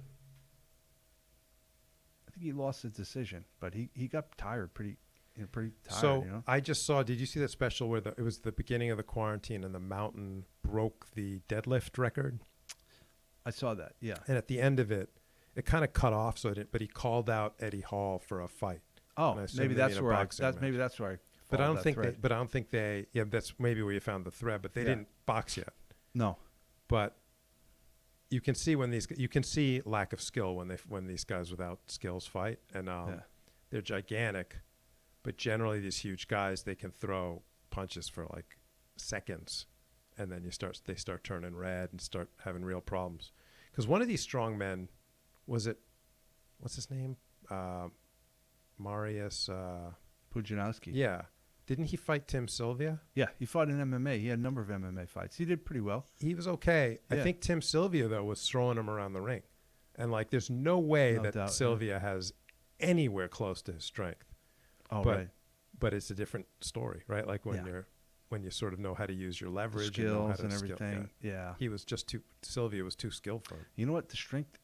think he lost the decision, but he got tired pretty tired. So you know? I just saw, did you see that special where it was the beginning of the quarantine and the Mountain broke the deadlift record? I saw that, yeah. And at the end of it, it kind of cut off, but he called out Eddie Hall for a fight. Oh, maybe that's where maybe that's where I. But I don't think they. Yeah, that's maybe where you found the thread. But they didn't box yet. No. But you can see lack of skill when these guys without skills fight, and they're gigantic. But generally, these huge guys, they can throw punches for like seconds, and then they start turning red and start having real problems. Because one of these strong men, what's his name? Marius Pujanowski. Yeah. Didn't he fight Tim Sylvia? Yeah, he fought in MMA. He had a number of MMA fights. He did pretty well. He was okay. Yeah. I think Tim Sylvia, though, was throwing him around the ring. And, like, there's no way that Sylvia has anywhere close to his strength. Oh, right. But it's a different story, right? Like when you sort of know how to use your leverage. Skills and everything. Yeah. He was Sylvia was too skilled for him. You know what? The strength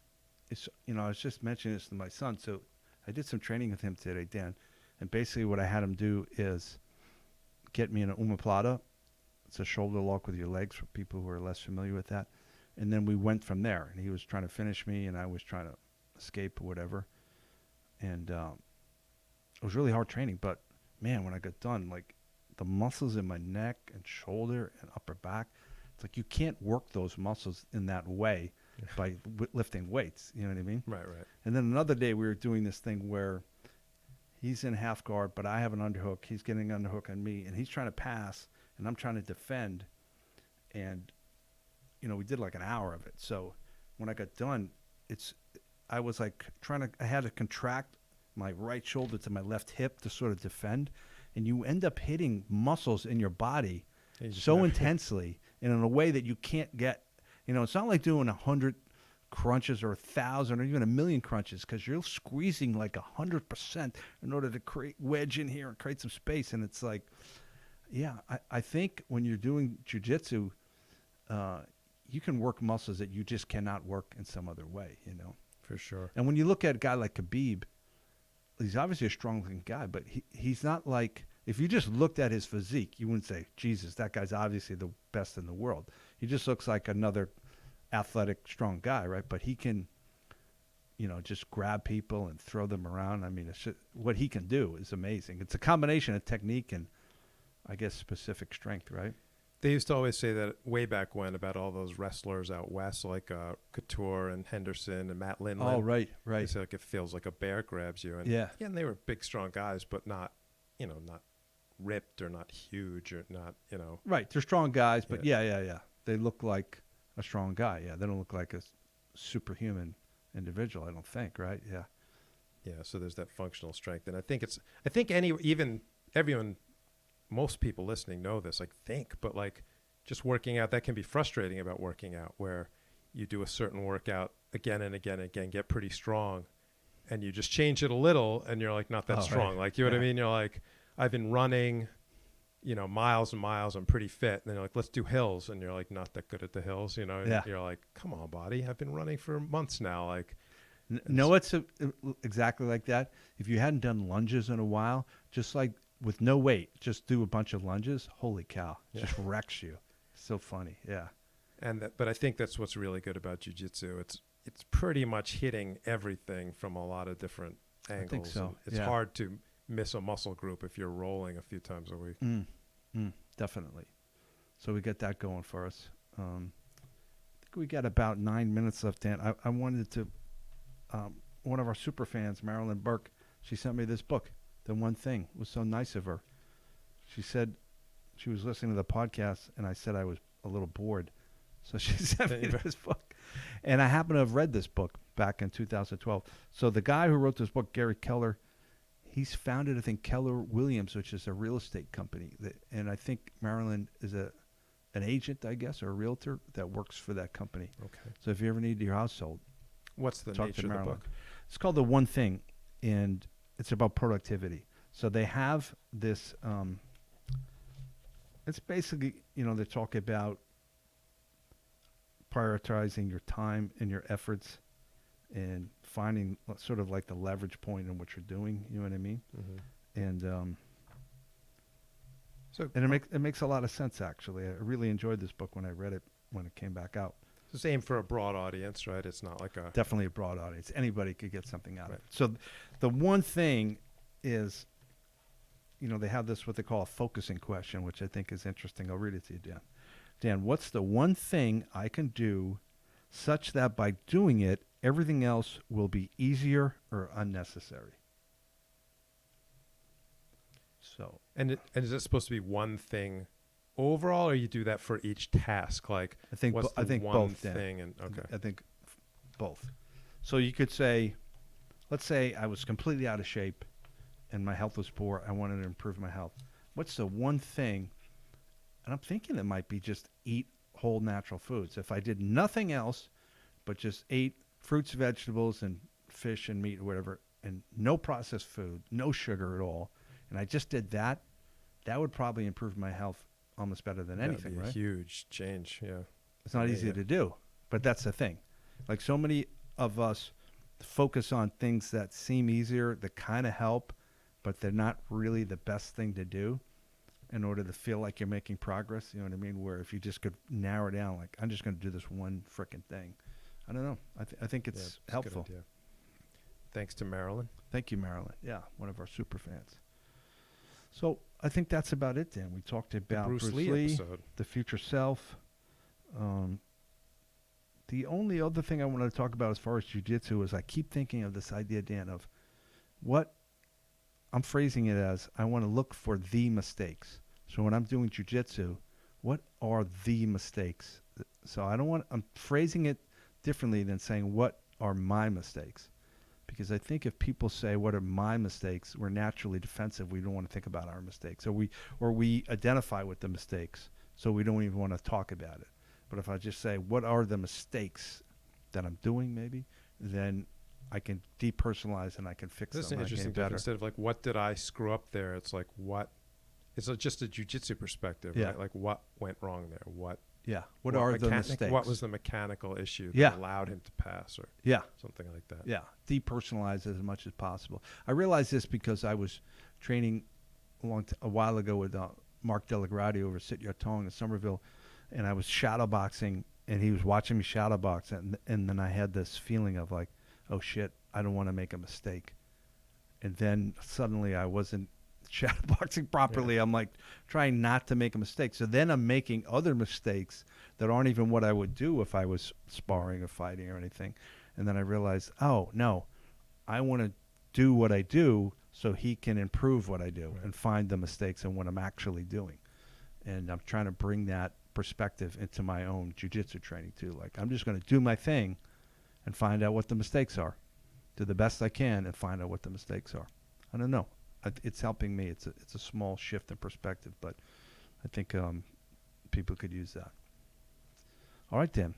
is, I was just mentioning this to my son. So I did some training with him today, Dan. And basically what I had him do is get me in an omoplata. It's a shoulder lock with your legs for people who are less familiar with that. And then we went from there. And he was trying to finish me, and I was trying to escape or whatever. And it was really hard training. But, man, when I got done, like the muscles in my neck and shoulder and upper back, it's like you can't work those muscles in that way by lifting weights. You know what I mean? Right. And then another day we were doing this thing where he's in half guard, but I have an underhook. He's getting an underhook on me, and he's trying to pass, and I'm trying to defend. And, we did like an hour of it. So when I got done, I was like I had to contract my right shoulder to my left hip to sort of defend. And you end up hitting muscles in your body so intensely and in a way that you can't get. It's not like doing 100 crunches or 1,000 or even 1,000,000 crunches, because you're squeezing like 100% in order to create wedge in here and create some space. And it's like, I think when you're doing jiu-jitsu, you can work muscles that you just cannot work in some other way, For sure. And when you look at a guy like Khabib, he's obviously a strong-looking guy, but he's not like, if you just looked at his physique, you wouldn't say, Jesus, that guy's obviously the best in the world. He just looks like another athletic, strong guy, right? But he can, just grab people and throw them around. I mean, what he can do is amazing. It's a combination of technique and, I guess, specific strength, right? They used to always say that way back when about all those wrestlers out west, like Couture and Henderson and Matt Lindland. Oh, right. They say like it feels like a bear grabs you. And and they were big, strong guys, but not, not ripped or not huge or not, Right, they're strong guys, but yeah. They look like a strong guy. Yeah, they don't look like a superhuman individual, I don't think, right? Yeah. Yeah, so there's that functional strength. And I think everyone, most people listening know this, but like just working out, that can be frustrating about working out, where you do a certain workout again and again and again, get pretty strong, and you just change it a little and you're like not that strong. Right. Like, you know what I mean? You're like, I've been running, miles and miles, I'm pretty fit. And then you're like, let's do hills. And you're like, not that good at the hills, And you're like, come on, body, I've been running for months now. Like, it's exactly like that. If you hadn't done lunges in a while, just like with no weight, just do a bunch of lunges. Holy cow. Just wrecks you. So funny. Yeah. But I think that's what's really good about jiu-jitsu. It's pretty much hitting everything from a lot of different angles. I think so. It's hard to miss a muscle group if you're rolling a few times a week. Definitely. So we got that going for us. I think we got about 9 minutes left, Dan. I wanted to, one of our super fans, Marilyn Burke, she sent me this book, The One Thing. It was so nice of her. She said she was listening to the podcast, and I said I was a little bored. So she sent me this book. And I happen to have read this book back in 2012. So the guy who wrote this book, Gary Keller, he's founded, I think, Keller Williams, which is a real estate company. And I think Marilyn is an agent, I guess, or a realtor that works for that company. Okay. So if you ever need your house sold, what's the talk nature to of the Marilyn. book? It's called The One Thing, and it's about productivity. So they have this, it's basically, they talk about prioritizing your time and your efforts and finding sort of like the leverage point in what you're doing, you know what I mean? Mm-hmm. And it makes a lot of sense, actually. I really enjoyed this book when I read it when it came back out. It's aimed for a broad audience, right? It's not like definitely a broad audience. Anybody could get something out right. of it. So the one thing is, they have this what they call a focusing question, which I think is interesting. I'll read it to you, Dan. Dan, what's the one thing I can do such that by doing it, everything else will be easier or unnecessary? So, and is it supposed to be one thing overall, or you do that for each task? Like, I think what's the one both thing? And okay, I think both. So you could say, let's say I was completely out of shape and my health was poor. I wanted to improve my health. What's the one thing? And I'm thinking it might be just eat whole natural foods. If I did nothing else but just ate fruits, vegetables, and fish and meat or whatever, and no processed food, no sugar at all, and I just did that, that would probably improve my health almost better than anything, right? A huge change, yeah. It's not easy to do, but that's the thing. Like so many of us focus on things that seem easier, that kind of help, but they're not really the best thing to do in order to feel like you're making progress. You know what I mean? Where if you just could narrow down, like, I'm just going to do this one frickin' thing. I don't know. I think it's helpful. A good idea. Thanks to Marilyn. Thank you, Marilyn. Yeah, one of our super fans. So I think that's about it, Dan. We talked about Bruce Lee episode. The future self. The only other thing I wanted to talk about as far as jiu-jitsu is I keep thinking of this idea, Dan, of what I'm phrasing it as I want to look for the mistakes. So when I'm doing jiu-jitsu, what are the mistakes? So I'm phrasing it differently than saying what are my mistakes. Because I think if people say, what are my mistakes, we're naturally defensive. We don't want to think about our mistakes. Or we identify with the mistakes, so we don't even want to talk about it. But if I just say, what are the mistakes that I'm doing maybe, then I can depersonalize and I can fix them. This is interesting. Better. Instead of like, what did I screw up there? It's like, what? It's just a jiu-jitsu perspective, right? Like, what went wrong there? What are the mistakes? What was the mechanical issue that allowed him to pass, or something like that? Yeah, depersonalize as much as possible. I realized this because I was training a while ago with Mark DellaGrotte over at Sityodtong in Somerville, and I was shadowboxing, and he was watching me shadowbox, and then I had this feeling of like, oh shit, I don't want to make a mistake. And then suddenly I wasn't shadowboxing properly. I'm like trying not to make a mistake. So then I'm making other mistakes that aren't even what I would do if I was sparring or fighting or anything. And then I realized, oh no, I want to do what I do so he can improve what I do and find the mistakes in what I'm actually doing. And I'm trying to bring that perspective into my own jiu-jitsu training too. Like, I'm just going to do my thing and find out what the mistakes are. Do the best I can and find out what the mistakes are. I don't know. It's helping me. It's a small shift in perspective, but I think people could use that. All right, Dan.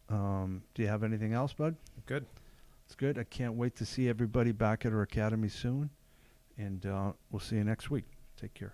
Do you have anything else, bud? Good. It's good. I can't wait to see everybody back at our academy soon, and we'll see you next week. Take care.